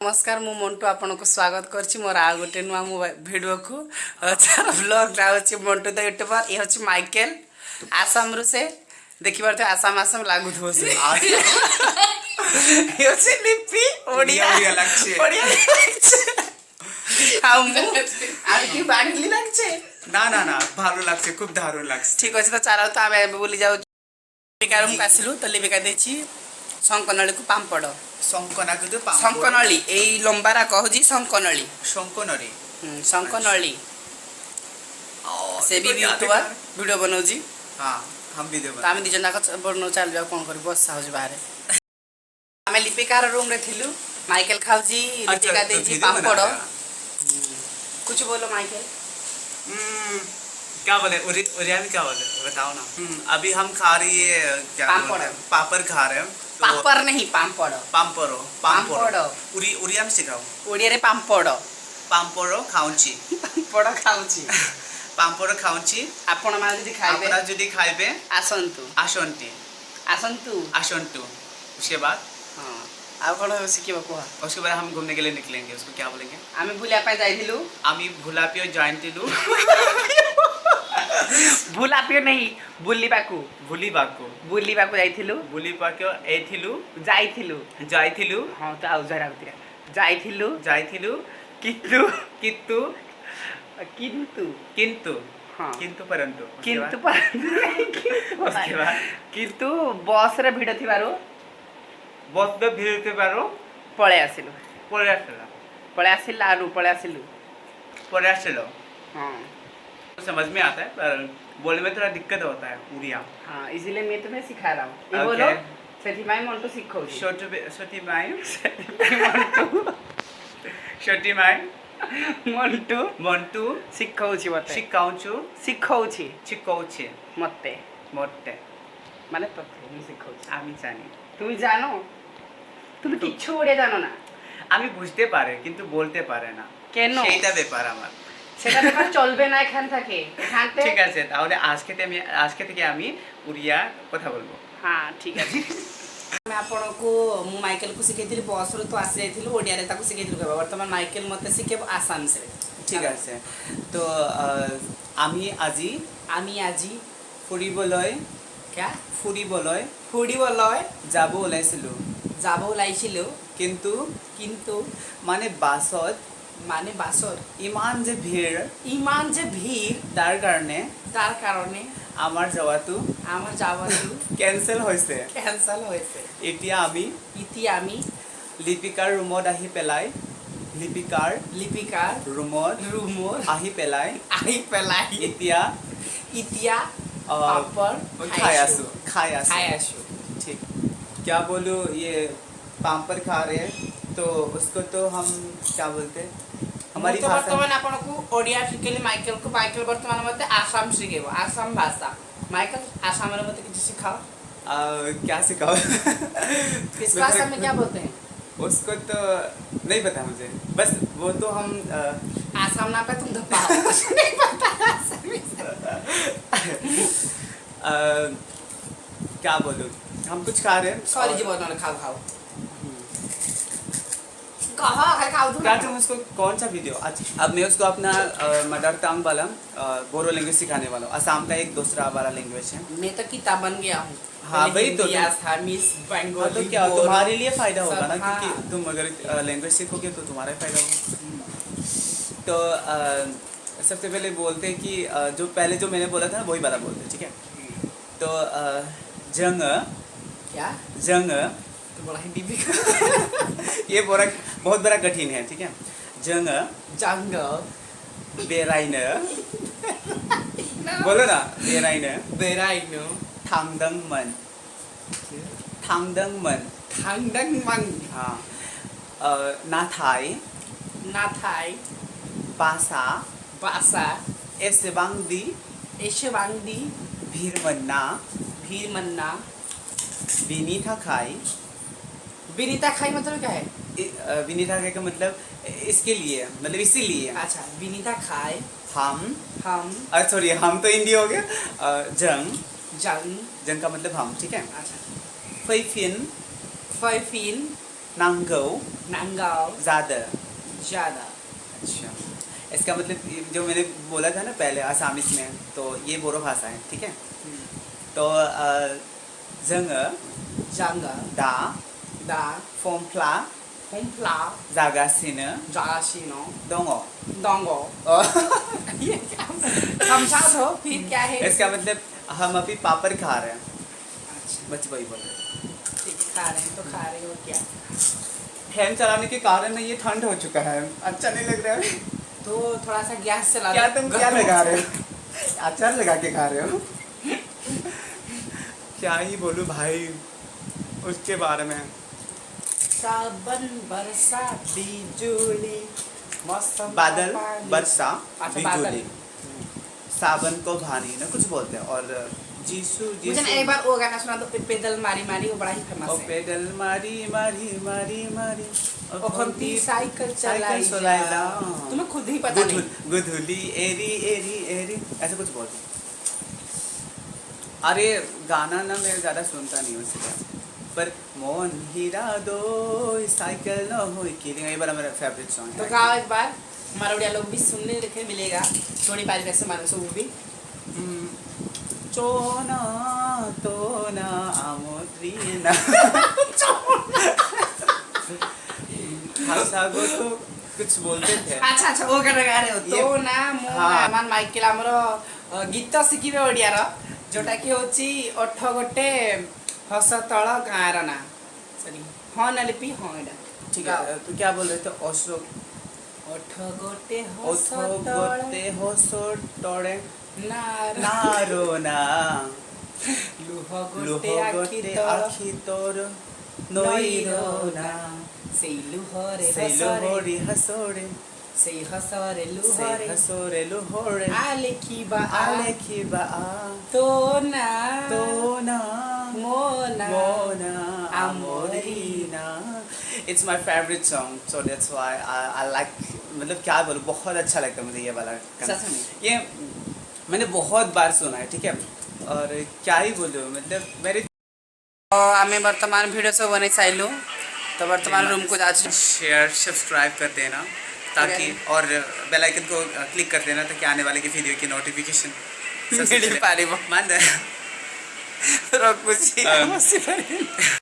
नमस्कार मु मंटू आपन को स्वागत करछि मोर आ गोटे नुआ वीडियो को अच्छा व्लॉग राउछि मंटू द यूट्यूबर ये होछि माइकल आसाम रु से देखि बार आसाम आसाम लागु थो से ये होछि लिपि ओडिया लागছে हाउ मु আর কি বাঙালি লাগছে না না না ভালো লাগছে খুব দারুণ লাগছে ঠিক আছে তো চারাও তো আমি বলি যাও লিপিকারম কাছিলু তো লিপিকা দেছি শঙ্কনলি কো পাম্পড় শঙ্কনাকে তো পাম্পড় শঙ্কনলি এই লম্বারা কহজি শঙ্কনলি শঙ্কনরি शंकनली से भी वीडियो बनाऊँ हाँ हम वीडियो तो आम दिज बन चल जाओ कौन कर बस हो बाहर आम लिपिकार रूम रे थिलु माइकल खाऊजी लिपिका देजी पापड़ कुछ बोलो माइकल क्या बोले उड़िया में क्या बोले बताओ ना अभी हम खा रही है क्या पापड़ खा रहे हैं पापड़ नहीं पापड़ पापड़ पापड़ उड़िया में सिखाओ ओडिया रे पापड़ पापड़ खाऊची पापड़ खाऊची पापड़ खाऊची आपण मा जदी खाइबे आपण जदी खाइबे आसंतु आसंती आसंतु आसंतु उसके बाद हां आ कोन सिखिबो कोहा उसके बाद हम घूमने के लिए निकलेंगे उसको क्या बोलेंगे आमी भुलिया पाई जाइथिलु आमी भुलापियो जाइथिलु भुलापियो नहीं बुलीबाकू बुलीबाकू जाइथिलु बुलीबाकू एथिलु जाइथिलु हां तो आउ जरा उतरा जाइथिलु किंतु किंतु किंतु किंतु हां किंतु परंतु उसके बाद किंतु बस रे भिड़ थिबारो बस में भीड़ थिबारो पळे आसिलु हां समझ में आता है पर बोलने में थोड़ा दिक्कत होता है उड़िया हां इसीलिए मैं तुम्हें सिखा रहा हूं ये बोलो सेठी माई मंटू सिखौ छोटी माई छोटी माई मंटू सिखौछि मते शिखौछि मते माने तते मैं सिखौछि আমি জানি তুমি জানো তুমি কিচ্ছু ওড়িয়া জানো না আমি বুঝতে পারে কিন্তু বলতে পারে না কেন সেইটা ব্যাপার আমার সেটা ব্যাপার চলবে না এখান থেকে ঠিক আছে তাহলে আজকে থেকে আমি উড়িয়া কথা বলবো হ্যাঁ ঠিক আছে मैं आपण को माइकल को सिखेथिली बस रो तो आसी जाइथिलु ओडिया रे ताको सिखेथिलु केबा वर्तमान माइकल मते सिखेब आसाम से ঠিক আছে তো আমি আজি ফুৰিবলৈ क्या ফুৰিবলৈ যাব ওলাইছিলো কিন্তু মানে বাছত ইমান যে ভিৰ তাৰ কাৰণে আমার যাওয়াটো ক্যান্সেল হয়েছে এতিয়া আমি লিপিকাৰ ৰুমত আহি পেলাই লিপিকাৰ ৰুমত আহি পেলাই এতিয়া पापड़ खाई आसू ठीक क्या बोलूँ ये पापड़ खा रहे हैं तो उसको तो हम क्या बोलते हमारी भाषा वर्तमान आपण को ओडिया शिखेली माइकल वर्तमान मते आसाम सिखेबो आसाम भाषा माइकल आसाम रे मते किछ सिखाओ क्या सिखाओ किस भाषा में क्या बोलते हैं उसको तो नहीं पता मुझे बस वो तो हम आसाम ना पे तुम धप्पा नहीं पता क्या बोलूं हम कुछ खा रहे हैं सॉरी जी बहुत खाओ क्या तुम उसको कौन सा वीडियो अब मैं उसको अपना मदर टंग वाला बोरो लैंग्वेज सिखाने वाला हूँ असम का एक दूसरा वाला लैंग्वेज है मैं तो किताब बन गया हूँ हाँ भाई तो मिस बंगाली तो क्या तुम्हारे लिए फायदा होगा ना क्योंकि तुम अगर लैंग्वेज सीखोगे तो तुम्हारा फायदा होगा तो सबसे पहले बोलते हैं कि जो मैंने बोला था वही वाला बोलते हैं ठीक है तो जंग तो बड़ा हिंदी भी ये बहुत बड़ा कठिन है ठीक है जंग बेराइन बोलो ना बेराइन थांगदंगमन हाँ नाथाई बासा एसेबांगदी भीरमन्ना विनीता खाई मतलब क्या है विनीता खाई का मतलब इसके लिए मतलब इसीलिए अच्छा विनीता खाई हम सॉरी हम तो हिंदी हो गया जंग का मतलब हम ठीक है अच्छा फैफिन नांगो नांगाओ ज़्यादा। ज़्यादा। अच्छा, इसका मतलब जो मैंने बोला था ना पहले आसामीज में, तो ये बोरो भाषा है, ठीक है। तो जोङो जांगा दा दा फमफ्ला फमफ्ला जागासिनो जागासिनो दङ। डोंगो। ये क्या समझा दो फिर क्या है इसका मतलब हम अभी पापड़ खा रहे हैं, अच्छा बच्चे वही बोल रहे हैं। ठीक है, खा रहे हैं तो खा रहे हो क्या। फैन चलाने के कारण ये ठंड हो चुका है, अच्छा नहीं लग रहा है। तो थोड़ा सा गैस चला क्या दो। तुम क्या लगा रहे हो? अचार लगा के खा रहे हो? क्या ही बोलूं भाई उसके बारे में। सावन बरसा बिजुली मौसम का बादल पानी। बरसा अच्छा, बादल। बिजुली सावन को भानी ना कुछ बोलते हैं। और जीसू मुझे ना जीसू एक बार वो गाना सुना दो, पेदल मारी मारी, वो बड़ा ही ओ फेमस है। पेडल मारी मारी मारी मारी ओ खंती साइकिल चलाई चलाई जा। तुम्हें खुद ही पता नहीं। गुधुली एरी एरी एरी ऐसे कुछ बोलते हैं। अरे गाना ना मैं ज़्यादा सुनता नहीं हूँ इसलिए, पर मोन हीरा दो साइकिल न हो कि ये बड़ा मेरा फेवरेट सॉन्ग तो है। गाओ एक बार, हमारा उड़िया लोग भी सुनने लिखे मिलेगा। थोड़ी बारी वैसे मानो सो वो भी चोना तोना आमोत्रीना भाषा को तो कुछ बोलते थे। अच्छा अच्छा वो गाना गा रहे हो ये- तो ना मो हाँ। मान माइकेल हमरो गीत शिखिबे ओडिया रो, जोटा कि होची अठ गोटे हस तळ गाँर ना सॉरी हाँ ना लिपि हाँ एटा ठीक है, तो क्या बोल रहे थे? अशोक अठ गोटे हस ओथो तळ गोते होसो टोड़े नार नारो ना लुह लुहो गोटे आखि गोटे तळ आखी तोर नोइरो ना सेई लुहरे से हसरे लोहरी हसोड़े सेई हसरे से लुहरे हसोरे लोहरे आले की बा आले की बा तो ना तोना Mona Mona Amorina. It's my favorite song, so that's why I like. मतलब क्या बोलूँ, बहुत अच्छा लगता है मुझे ये वाला गाना। सच में? ये मैंने बहुत बार सुना है, ठीक है। और क्या ही बोलूँ, मतलब मेरे आमे वर्तमान वीडियो सब बने साइलु तो वर्तमान रूम को जा शेयर सब्सक्राइब कर देना ताकि और बेल आइकन को क्लिक कर देना ताकि आने वाले की वीडियो की नोटिफिकेशन मिल पारिबो। मान